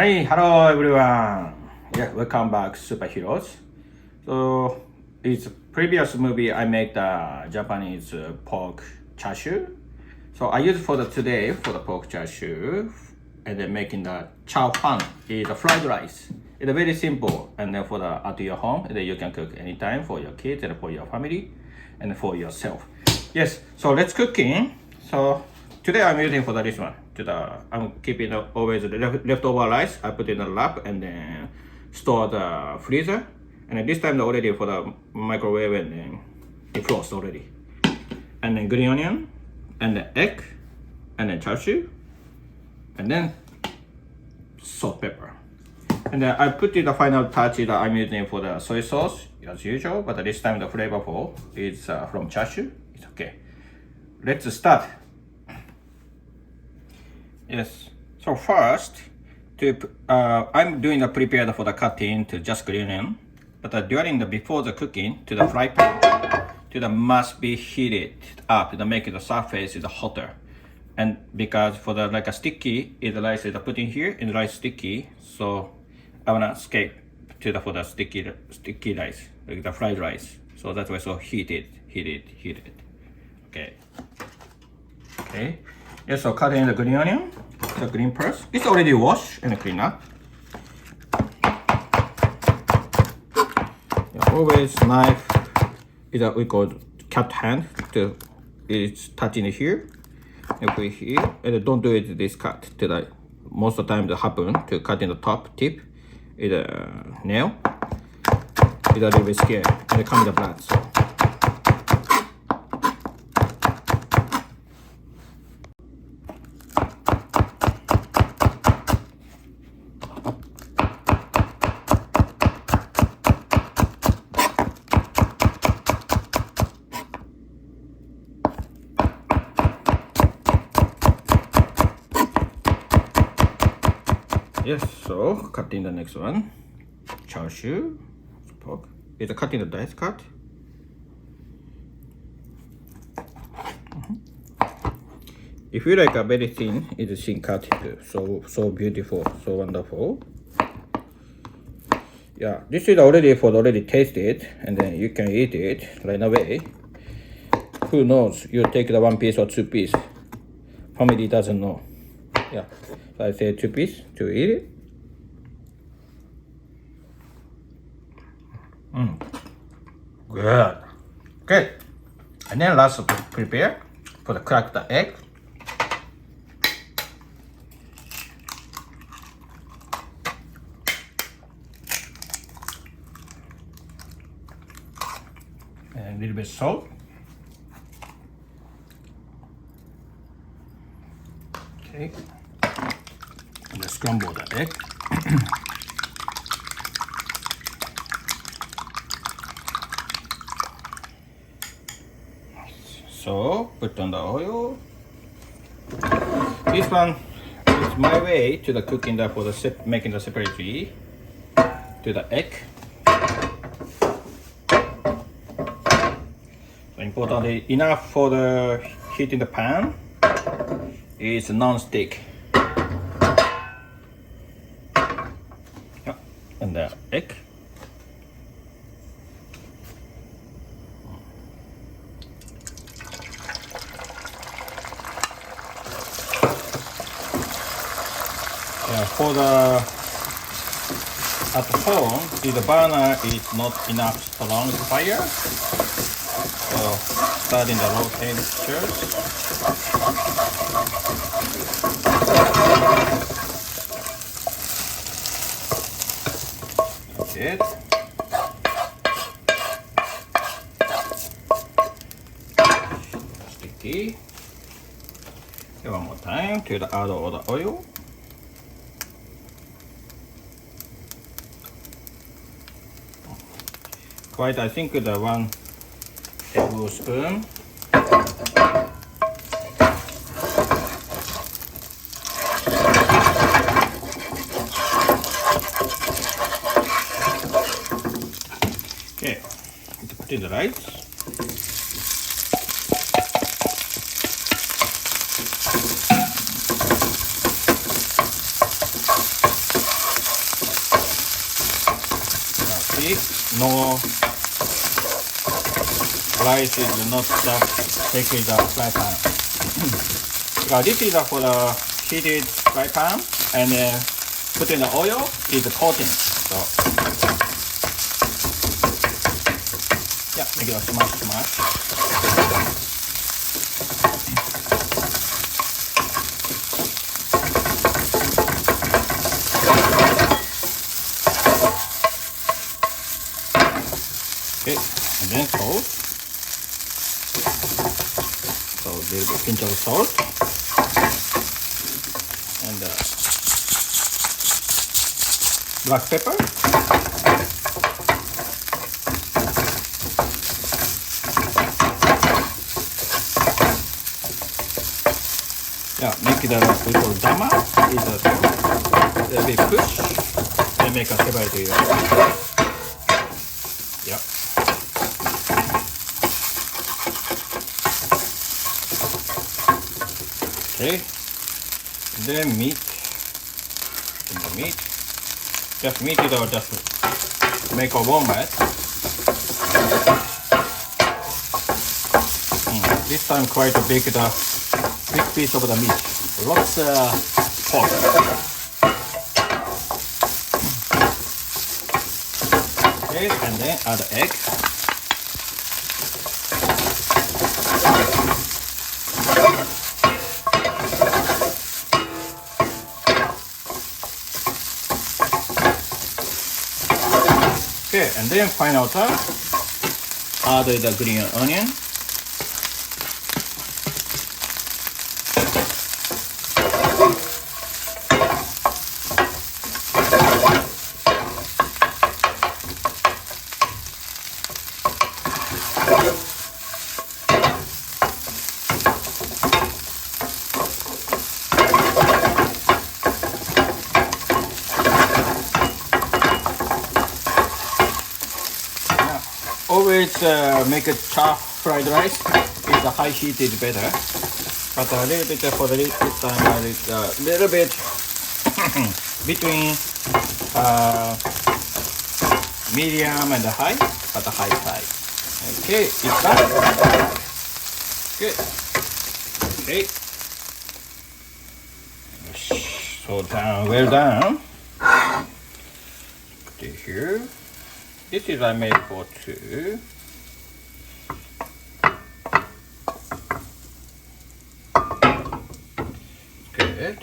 Hi, hello everyone. Yeah, welcome back, superheroes. So, it's previous movie I made the Japanese pork char shu. So I use for the today for the pork char shu, and then making the chow pan is a fried rice. It's very simple, and then for the at your home, and then you can cook anytime for your kids and for your family, and for yourself. Yes. So let's cooking. So today I'm using for this one. I'm keeping always the leftover rice. I put in the lap and then store the freezer. And this time already for the microwave and then it froze already. And then green onion, and then egg, and then char siu, and then salt, pepper. And then I put in the final touch that I'm using for the soy sauce as usual, but this time the flavorful is from char siu. It's okay. Let's start. Yes. So first, I'm doing the prepared for the cutting to just green onion, but during the before the cooking to the fry pan, to the must be heated up to make the surface is hotter, and because for the like a sticky is the rice is put in here and rice sticky, so I wanna escape to the for the sticky rice like the fried rice. So that's why so heated. Okay. Yeah, so cut in the green onion, the green parts. It's already washed and clean up. Yeah, always knife is that we call cat hand. It's touching here. And put here, and don't do it this cut. To the most of the time, that happen to cut in the top tip is a nail. It's a little bit scary, and it comes the blood. So. Yes, so cutting the next one. Char shu, pork. It's cutting the dice cut. If you like a very thin, it's thin cut too. So beautiful, so wonderful. Yeah, this is already tasted, and then you can eat it right away. Who knows? You take the 1 piece or 2 piece. Family doesn't know. Yeah, so I say 2 piece to eat it. Good. Okay. And then last prepare for the crack the egg. And a little bit salt. Okay. And just scramble the egg. So put on the oil. This one is my way to the cooking that for the making the separately to the egg. So importantly, enough for the heat in the pan is non-stick. Yeah, and the egg. Yeah, for the at home, the burner is not enough strong fire, so starting the low temperatures. That's it. Sticky. And one more time to add all the oil. Quite, I think the 1 tablespoon. Okay, put in the rice. see, no rice is not take in the fry pan. Because this is for the heated fry pan, and then put in the oil is the coating. So yeah, make it a smash. Okay, and then salt. So a little bit pinch of salt. And black pepper. Yeah, make it a little dama. Is a little bit push and make a separate area. Yeah. Okay. And then meat. Just meat it or just make a omelette. This time quite a big piece of the meat. Lots pork. Okay, and then add egg. Okay, and then final touch, add the green onion. Always make a char fried rice. It's a high heat is better, but a little bit for the this time it's a little bit between medium and high, but the high side. Okay, it's done. Good. Okay. So down, well done. Put it here. This is I made for two. Good.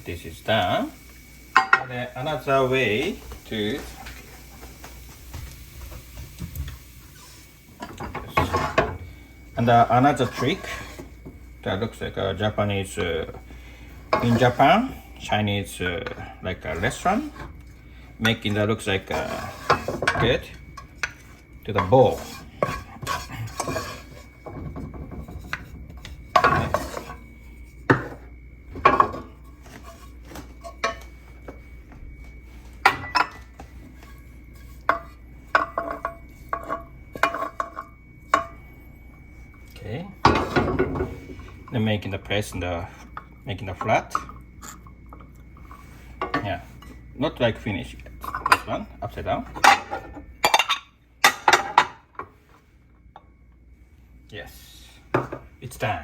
This is done. And then another way to and another trick that looks like a Japanese in Japan, Chinese like a restaurant, making that looks like good to the bowl. Okay, then making the press and making the flat. Yeah, not like finish yet. This one upside down. Yes, it's done.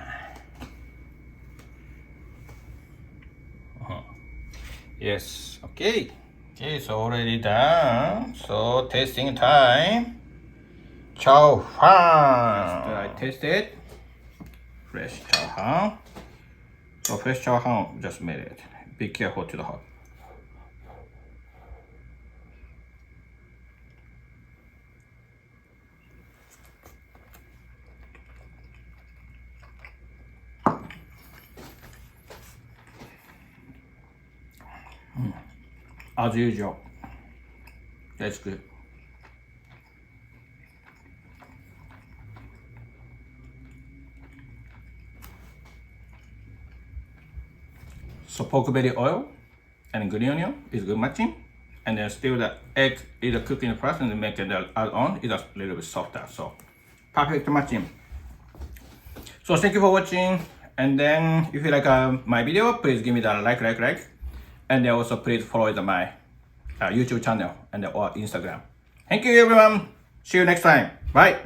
Yes, okay. Okay, so already done. So tasting time. Chow fan. I tasted fresh chow fan. So fresh chow fan just made it. Be careful to the hot. As usual, that's good. So pork belly oil and green onion is good matching, and then still the egg is cooking first and make it add on is a little bit softer. So perfect matching. So thank you for watching, and then if you like my video, please give me the like, and then also please follow my YouTube channel and or Instagram. Thank you everyone. See you next time. Bye.